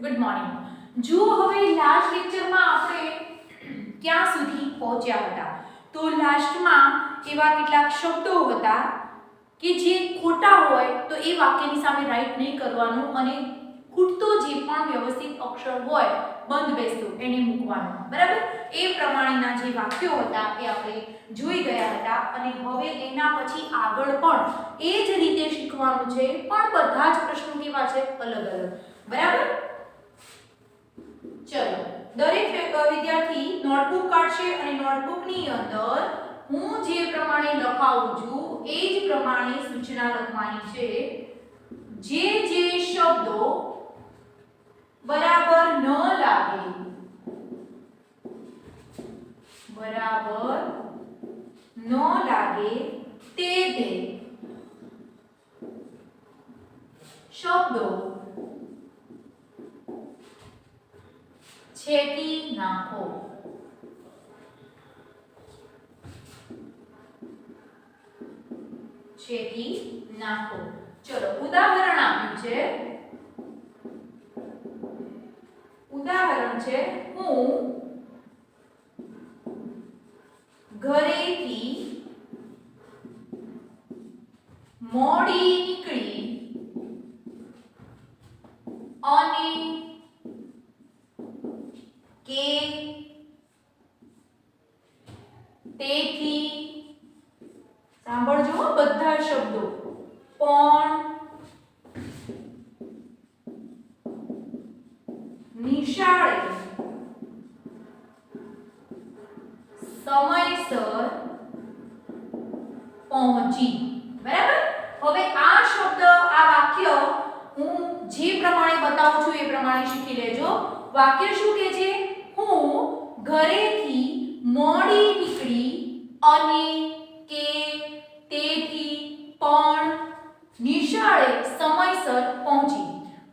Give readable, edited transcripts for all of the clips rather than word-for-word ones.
Good morning. જો હવે last લેક્ચરમાં આપણે ક્યાં સુધી પહોંચ્યા હતા, તો લાસ્ટમાં એવા કેટલાક શબ્દો હતા કે જે ખોટા હોય તો એ વાક્યની સામે રાઈટ નહીં કરવાનું અને ખૂટતો જે પણ વ્યવસ્થિત અક્ષર હોય બંધ બેસતો એને મૂકવાનો. બરાબર? એ પ્રમાણેના જે વાક્યો હતા એ આપણે જોઈ ગયા હતા અને હવે એના પછી આગળ પણ એ જ રીતે શીખવાનું છે, પણ બધા જ પ્રશ્નો કેવા છે? અલગ અલગ. બરાબર? ચલો, દરેક વિદ્યાર્થી નોટબુક કાઢશે અને નોટબુકની અંદર હું જે પ્રમાણે લખાવું છું એ જ પ્રમાણે સૂચના લખવાની છે. જે શબ્દો બરાબર ન લાગે, તે શબ્દો છેકી નાખો. ચલો, ઉદાહરણ આપ્યું છે. ઉદાહરણ છે, હું ઘરેથી મોડી નીકળી અને કે તેથી, સાંભળજો બધા શબ્દો, પણ નિશાળે સમયસર પહોંચી. બરાબર? હવે આ શબ્દ, આ વાક્ય હું જે પ્રમાણે બતાવું છું એ પ્રમાણે શીખી લેજો. વાક્ય શું કહે છે? હું ઘરેથી મોડી નીકળી અને કે તેથી પણ નિશાળે સમયસર પહોંચી.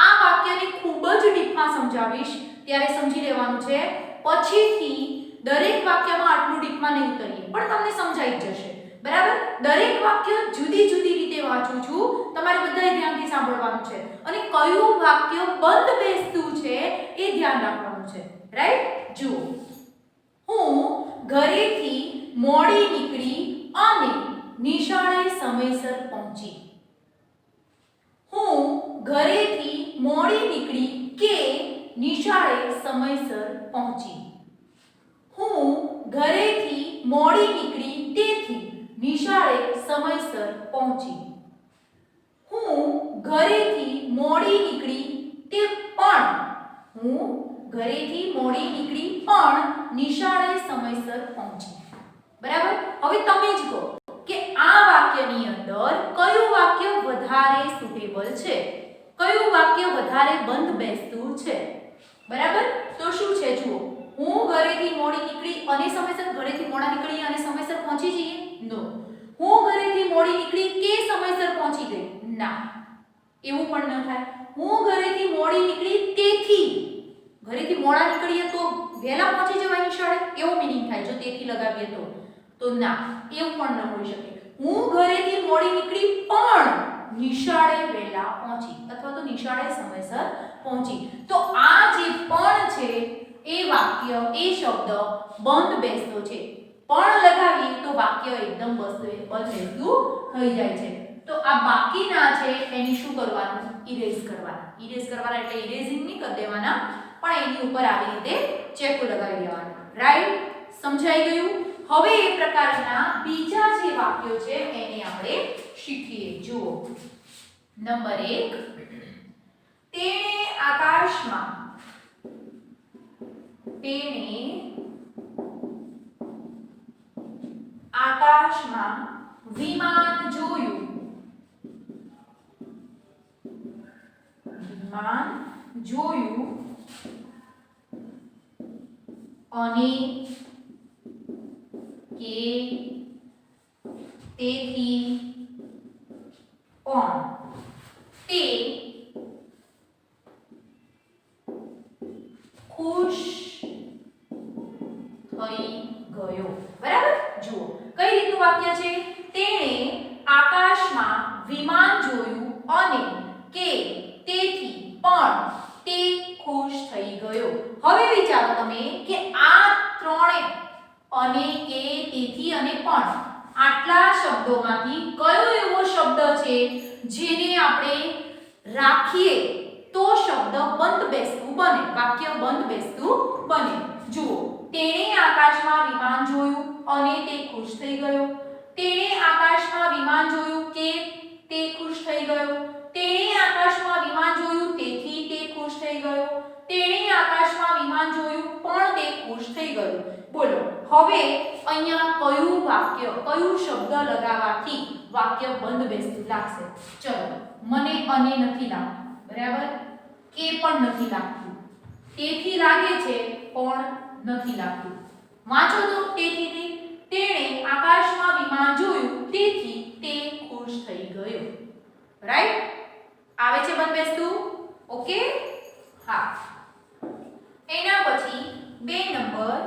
આ વાક્યને ખૂબ જ ડીપમાં સમજાવીશ, ત્યારે સમજી લેવાનું છે. પછીથી દરેક વાક્યમાં આટલું ડીપમાં નહીં ઉતરીએ, પણ તમને સમજાઈ જશે. બરાબર? દરેક વાક્ય જુદી જુદી રીતે વાંચું છું, તમારે બધાએ ધ્યાનથી સાંભળવાનું છે અને કયું વાક્ય બંધ બેસતું છે એ ધ્યાન રાખવાનું છે. રાઈટ? જુઓ, હું ઘરેથી મોડી નીકળી અને નિશાળે સમયસર પહોંચી. હું ઘરેથી મોડી નીકળી કે નિશાળે સમયસર પહોંચી. હું ઘરેથી મોડી નીકળી તેથી નિશાળે સમયસર પહોંચી. હું ઘરેથી મોડી નીકળી તે પણ, હું ઘરેથી મોડી નીકળી પણ નિશાળે સમયસર પહોંચી. બરાબર? હવે તમે જ કહો કે આ વાક્યની અંદર કયું વાક્ય વધારે સુટેબલ છે, કયું વાક્ય વધારે બંધ બેસતું છે. બરાબર? તો શું છે? જુઓ, હું ઘરેથી મોડી નીકળી અને સમયસર, ઘરેથી મોડા નીકળી અને સમયસર પહોંચી જઈએ? નો. હું ઘરેથી મોડી નીકળી કે સમયસર પહોંચી ગઈ? ના, એવું પણ ન થાય. હું ઘરેથી મોડી નીકળી તેથી, ઘરેથી મોડા નીકળીએ તો વહેલા પહોંચી જવાય નિશાળે, એવો મીનિંગ થાય જો તેથી લગાવીએ તો ના, એવું પણ ન હોઈ શકે. હું ઘરેથી મોડી નીકળી પણ નિશાળે વહેલા પહોંચી અથવા તો નિશાળે સમયસર પહોંચી. તો આ જે પણ છે એ વાક્ય, એ શબ્દ બંધ બેસતો છે. પણ લગાવીએ તો વાક્ય એકદમ બંધ બેસતું થઈ જાય છે. તો આ બાકીના છે એની શું કરવાનું? ઇરેઝ કરવાના. ઇરેઝ કરવાના એટલે ઇરેઝિંગ નહીં કરી દેવાના, પણ એની ઉપર આવી રીતે ચેકો લગાવી દેવાનો. રાઈટ? સમજાઈ ગયું? હવે એ પ્રકારના બીજા જે વાક્યો છે એને આપણે શીખીએ. જુઓ, નંબર 1, તેણે આકાશમાં વિમાન જોયું. અને કે તેથી પણ તે ખુશ થઈ ગયો. બરાબર? જુઓ, કઈ રીતનું વાક્ય છે? તેણે આકાશમાં વિમાન જોયું અને કે તેથી પણ તે ખુશ થઈ ગયો. હવે વિચારો તમે કે આ ત્રણે અને કે તેથી અને પણ આટલા શબ્દોમાંથી કયો એવો શબ્દ છે જેને આપણે રાખીએ તો શબ્દ બંધ બેસતું બને, વાક્ય બંધ બેસતું બને. જુઓ, તેણે આકાશમાં વિમાન જોયું અને તે ખુશ થઈ ગયો. તેણે આકાશમાં વિમાન જોયું કે તે ખુશ થઈ ગયો. તેણે આકાશમાં વિમાન જોયું તેથી તે ખુશ થઈ ગયો. તેણે આકાશમાં વિમાન જોયું પણ તે ખુશ થઈ ગયો. બોલો, હવે અહીંયા કયું વાક્ય, કયું શબ્દ લગાવવાથી વાક્ય બંધ બેસતું લાગશે? ચલો, મને અને નથી લાગતું, બરાબર? કે પણ નથી લાગતું. તેથી લાગે છે પણ નથી લાગતું. વાંચો તો, તેથી તેણે આકાશમાં વિમાન જોયું તેથી તે ખુશ થઈ ગયો. રાઈટ? આવે છે બંધ બેસતું? ઓકે, હા. એના પછી 2 નંબર,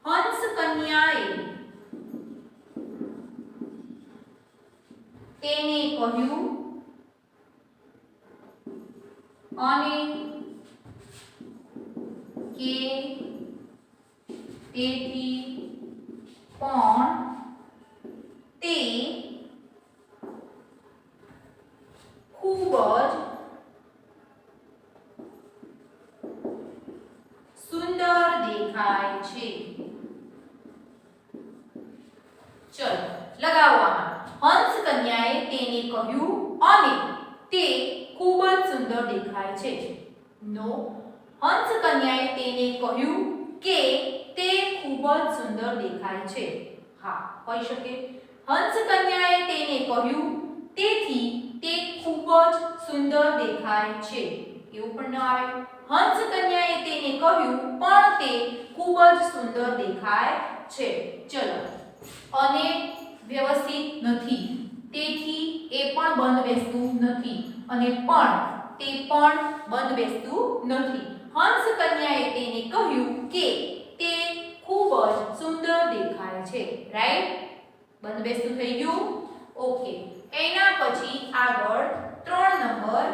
હંસ કન્યાએ તેને કહ્યું અને કે તેથી પણ તે ખૂબ જ સુંદર દેખાય છે. ચલો, લગાવો આમાં. હંસ કન્યાએ તેને કહ્યું અને તે ખૂબ જ સુંદર દેખાય છે. નો, હંસ કન્યાએ તેને કહ્યું કે તે ખૂબ જ સુંદર દેખાય છે. હા, હોઈ શકે. હંસ કન્યાએ તેને કહ્યું તેથી તે ખૂબ જ સુંદર દેખાય છે. એવું પણ ન આવે. હંસ કન્યાએ તેને કહ્યું પણ તે ખૂબ જ સુંદર દેખાય છે. ચલો, અને વ્યવસ્થિત નથી, તેથી એ પણ બંધ બેસતું નથી, અને પણ તે પણ બંધ બેસતું નથી. હંસ કન્યાએ તેને કહ્યું કે તે ખૂબ જ સુંદર દેખાય છે. રાઈટ? બંધ બેસતું થઈ ગયું. ઓકે. એના પછી આગળ 3 નંબર,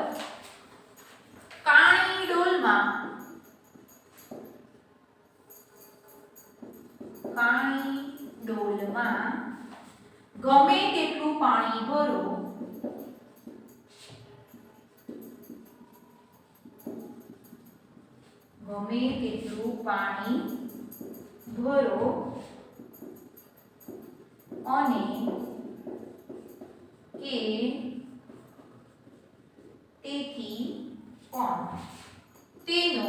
કાણી ડોલમાં ગમે તેટલું પાણી ભરો, ગમે તેટલું પાણી ભરો અને કે તેથી પણ તેનો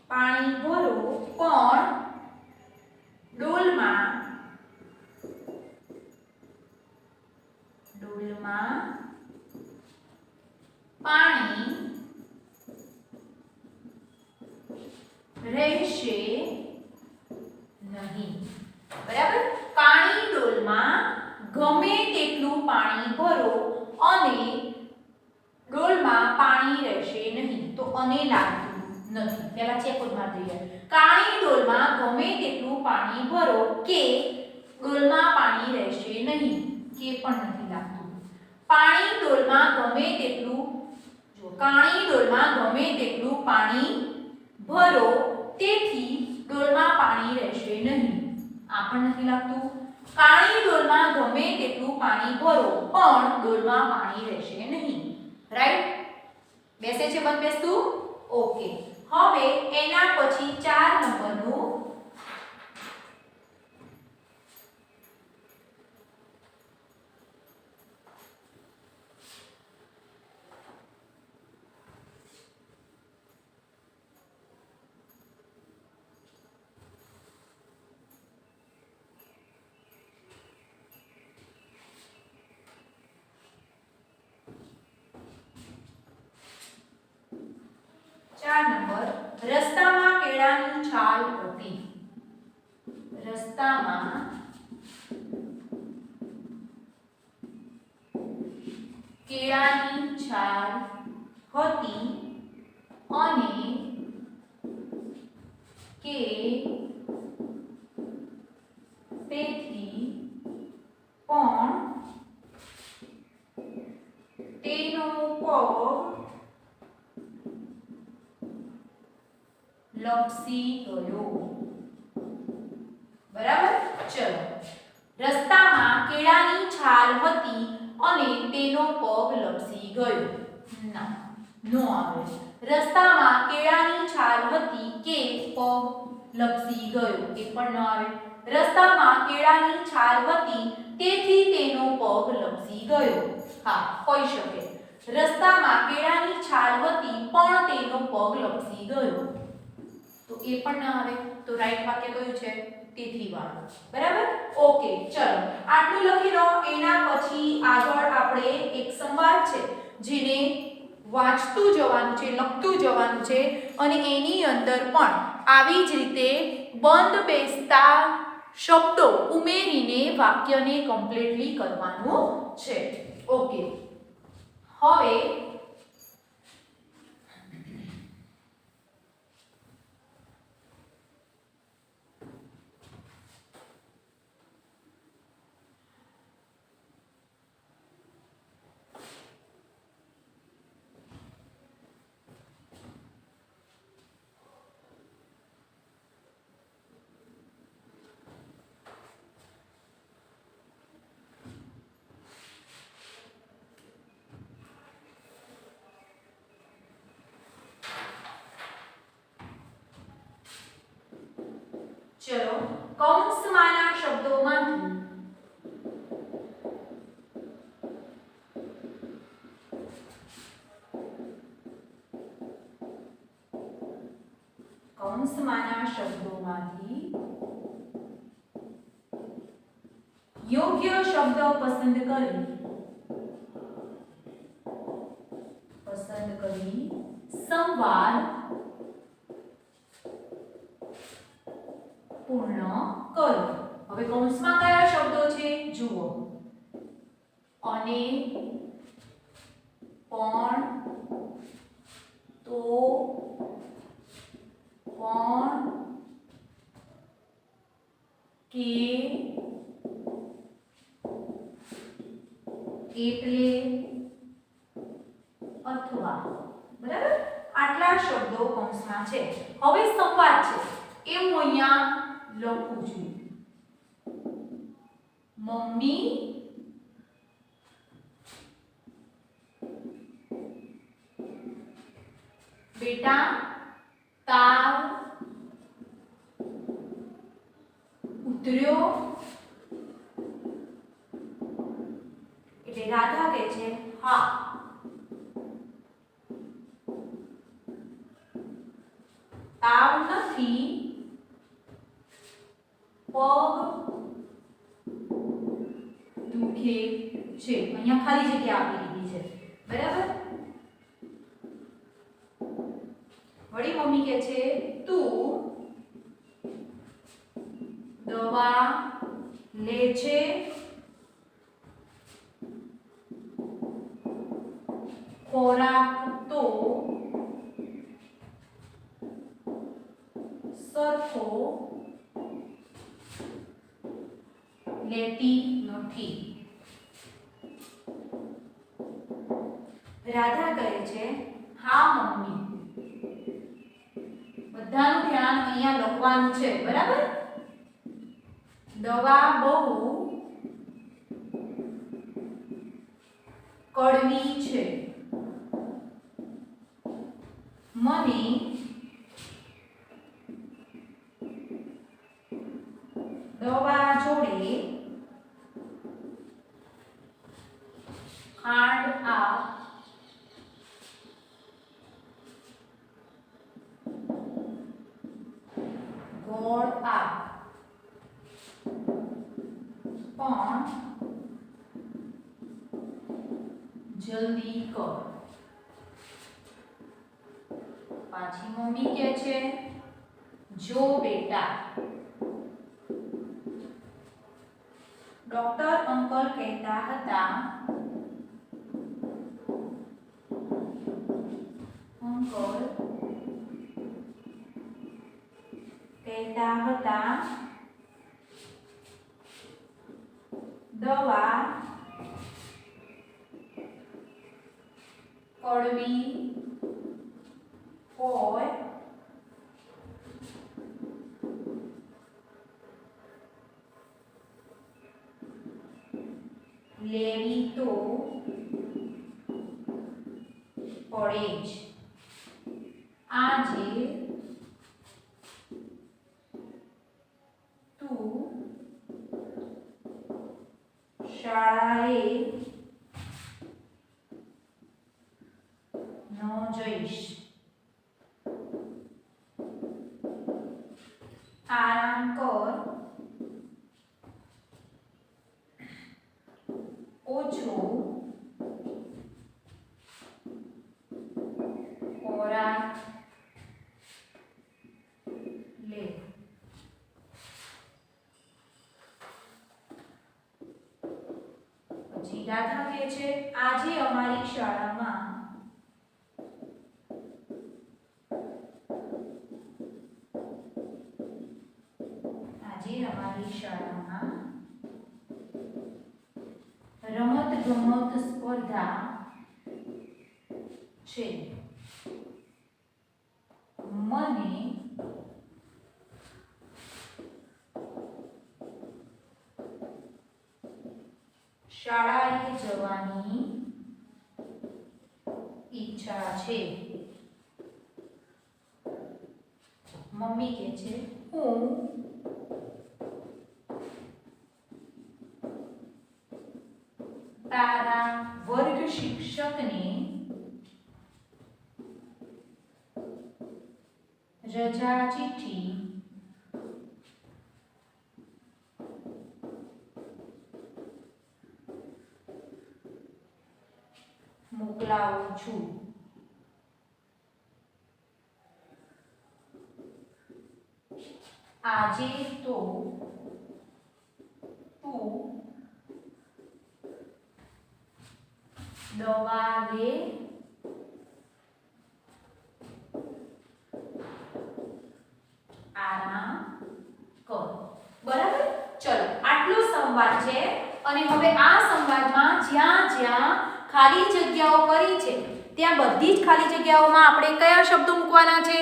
પાણી ભરો પણ ડોલમાં પાણી રહેશે નહીં. બરાબર? કાણી ડોલમાં ગમે તેટલું પાણી ભરો અને ડોલમાં પાણી રહેશે નહીં. તો અને લાગતું નથી. પહેલા ચેક મારી દઈએ. કાણી ડોલમાં ગમે તેટલું પાણી ભરો કે ડોલમાં પાણી રહેશે નહીં. કે પણ નથી લાગતું. પાણી ડોલમાં ગમે તેટલું, જો કાણી ડોલમાં ગમે તેટલું પાણી ભરો તેથી ડોલમાં પાણી રહેશે નહીં. આ પણ નથી લાગતું. કાણી ડોલમાં ગમે તેટલું પાણી ભરો પણ ડોલમાં પાણી રહેશે નહીં. રાઈટ? બેસે છે બંધ બેસતું? ઓકે. હવે એના પછી 4 નંબરનું, રસ્તામાં કેળાની છાલ હતી. રસ્તામાં કેળાની છાલ હતી અને કે તેથી પણ તેનો પગ લપસી ગયો. બરાબર. ચલો, રસ્તામાં કેળાની છાલ હતી અને તેનો પગ લપસી ગયો. ના, નો આવે. રસ્તામાં કેળાની છાલ હતી કે પગ લપસી ગયો, એ પણ ન આવે. રસ્તામાં કેળાની છાલ હતી તેથી તેનો પગ લપસી ગયો. હા, હોઈ શકે. રસ્તામાં કેળાની છાલ હતી પણ તેનો પગ લપસી ગયો, તો એ પણ ન આવે. તો રાઈટ વાક્ય કયું છે? તેથી વાળું. બરાબર. ઓકે, ચલો આટલું લખી લો. એના પછી આગળ આપણે એક સંવાદ છે જેને વાંચતું જવાનું છે, લખતું જવાનું છે અને એની અંદર પણ આવી જ રીતે બંધ બેસતા શબ્દો ઉમેરીને વાક્યને કમ્પ્લીટલી કરવાનું છે. ઓકે, હવે ચલો કૌંસમાંના શબ્દોમાંથી યોગ્ય શબ્દ પસંદ કરી સંવાદ પૂર્ણ કરો. હવે કૌંસમાં કયા શબ્દો છે જુઓ. અને, પણ, તો, પણ, કે, એટલે, અથવા. બરાબર. આટલા શબ્દો કૌંસમાં છે. હવે સંવાદ છે એ હું અહીંયા લખું છું. મમ્મી બેટા તાવ ઉતર્યો, એટલે રાધા કહે છે હા. તાવ નથી, પગ દુખે છે. અહીંયા ખાલી જગ્યા આપી દીધી છે. બરાબર. વળી મમ્મી કહે છે તું દવા લે છે, ખોરાક તો સરખો લેતી નથી. રાધા કહે છે હા મમ્મી. બધાનું ધ્યાન અહીંયા લખવાનું છે. બરાબર. દવા બહુ કડવી છે, મને દવા જોડે ખાંડ આપ, ગોળ આપ, પણ જલ્દી કર. પાછી મમ્મી કહે છે જો બેટા. ડોક્ટર અંકલ કહેતા હતા કહેતા હતા દવા કડવી હોય લેવી તો પડે જ. આજે તું શાળાએ ન જઈશ. આરામ કર. ઓછો ખોરાક લે. પછી રાધા કહે છે આજે અમારી શાળામાં રમત ગમત સ્પર્ધા છે. મને શાળાએ જવાની ઈચ્છા છે. મમ્મી કહે છે હું તારા વર્ગ શિક્ષકને રજા ચિઠ્ઠી મોકલાવું છું. આજે તો તું દવા લે. આરામ કર. બરાબર. ચલો આટલો સંવાદ છે અને હવે આ સંવાદમાં જ્યાં જ્યાં ખાલી જગ્યાઓ કરી છે ત્યાં બધી જ ખાલી જગ્યાઓમાં આપણે કયા શબ્દો મૂકવાના છે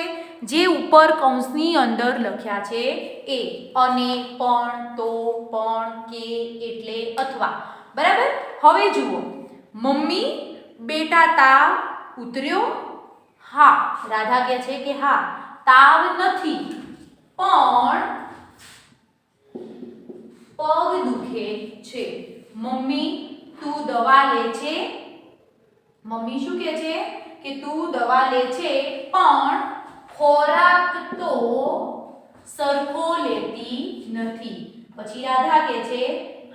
જે ઉપર કૌંસની અંદર લખ્યા છે એ. અને, પણ, તો, પણ, કે, એટલે, અથવા. બરાબર. હવે જુઓ મમ્મી બેટા તાવ ઉતર્યો? હા. રાધા કહે છે કે હા તાવ નથી પણ પગ દુખે છે. મમ્મી તું દવા લે છે? મમ્મી શું કહે છે કે તું દવા લે છે પણ ખોરાક તો સરખો લેતી નથી. પછી રાધા કહે છે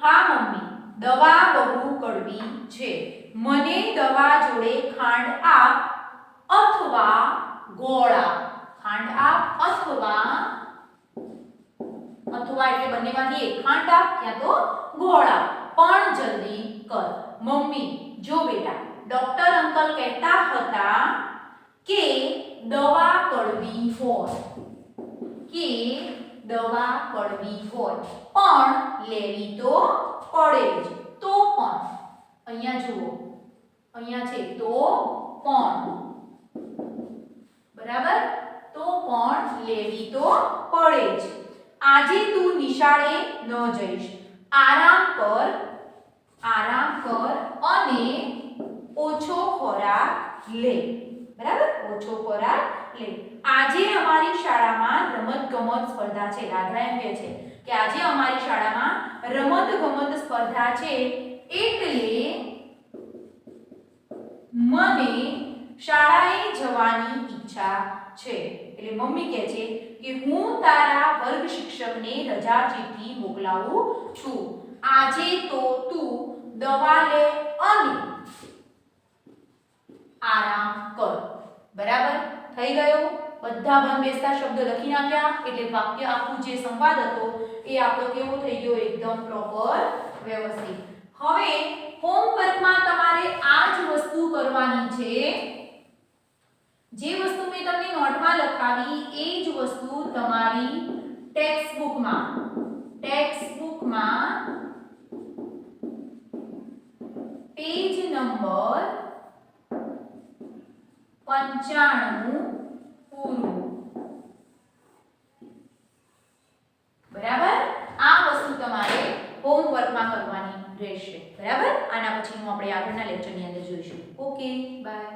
હા મમ્મી દવા બહુ કડવી છે. મને દવા જોડે ખાંડ આપ અથવા ગોળ આપ. ખાંડ આપ અથવા એટલે બંનેમાંથી એક. ખાંડ આપ યા તો ગોળ આપ પણ જલ્દી કર. મમ્મી જો બેટા ડોક્ટર અંકલ કહેતા હતા કે દવા કડવી હોય પણ લેવી તો પડે જ. તો પણ અહીંયા જુઓ અહીંયા છે તો પણ. બરાબર. તો પણ લેવી તો પડે જ. આજે તું નિશાળે ન જઈશ. આરામ કર અને ઓછો ખોરાક લે. બરાબર. ઓછો ખોરાક લે. આજે અમારી શાળામાં રમતગમત સ્પર્ધા છે. રાધા એમ કહે છે કે આજે અમારી શાળામાં રમતગમત સ્પર્ધા છે એટલે મને શાળાએ જવાની ઈચ્છા છે. એટલે મમ્મી કહે છે કે હું તારા વર્ગ શિક્ષકને રજા ચિઠ્ઠી મોકલાવું છું. આજે તો તું દવા લે અને આરામ કર. બરાબર. થઈ ગયો. બધા બંધ બેસતા શબ્દો લખી નાખ્યા એટલે વાક્ય આખું જે સંવાદ હતો એ આપણો કેવો થઈ ગયો એકદમ પ્રોપર વ્યવસ્થિત. હવે હોમવર્કમાં તમારે આ જ વસ્તુ કરવાની છે. જે વસ્તુ મેં તમને નોટમાં લખાવી એ જ વસ્તુ તમારી ટેક્સ્ટબુકમાં પેજ નંબર 95 પૂરું. બરાબર, આ વસ્તુ તમારે હોમવર્કમાં કરવાની રહેશે. બરાબર, આના પછીનું આપણે આગળના લેક્ચરની અંદર જોઈશું. Okay, by.